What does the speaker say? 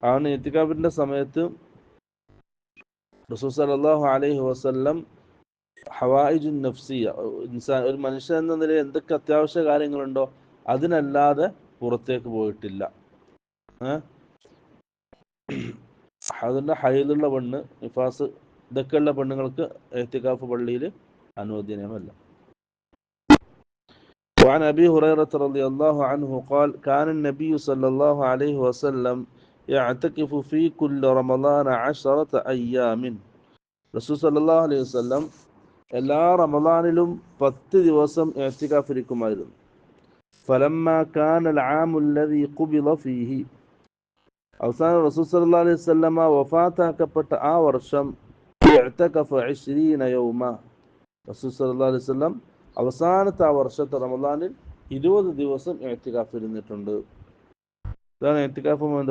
ആണ് ഇത്തികാഫിൻ്റെ സമയത്ത് റസൂൽ സല്ലല്ലാഹു അലൈഹി വസല്ലം ഹവായിജുൻ നഫ്സിയ, ഒരു മനുഷ്യൻ എന്ന നിലയിൽ എന്തൊക്കെ അത്യാവശ്യ കാര്യങ്ങളുണ്ടോ അതിനല്ലാതെ പുറത്തേക്ക് പോയിട്ടില്ല. അതിൻ്റെ ഹൈലുള്ള പെണ്ണ്, നിഫാസ്, ഇതൊക്കെയുള്ള പെണ്ണുങ്ങൾക്ക് ഇത്തികാഫ് പള്ളിയിൽ അനുവദനീയമല്ല. وعن أبي هريرة رضي الله عنه قال كان النبي صلى الله عليه وسلم يعتكف في كل رمضان 10 أيام. റസൂൽ സല്ലല്ലാഹു അലൈഹി വസല്ലം എല്ലാ റമദാനിലും 10 ദിവസം ഇഅ്തികാഫ് ഇരിക്കുമായിരുന്നു. فلما كان العام الذي قبض فيه, അവസാനം റസൂൽ സല്ലല്ലാഹു അലൈഹി വസല്ലമ വഫാത്താക്കപ്പെട്ട ആ വർഷം ഇഅ്തകഫ 20 യൗമ, റസൂൽ സല്ലല്ലാഹു അലൈഹി വസല്ലം അവസാനത്തെ ആ വർഷത്തെ റമദാനിൽ 20 ദിവസം ഇഅ്തികാഫ് ഇരുന്നിട്ടുണ്ട്. ഇതാണ് ഇഅ്തികാഫുമായി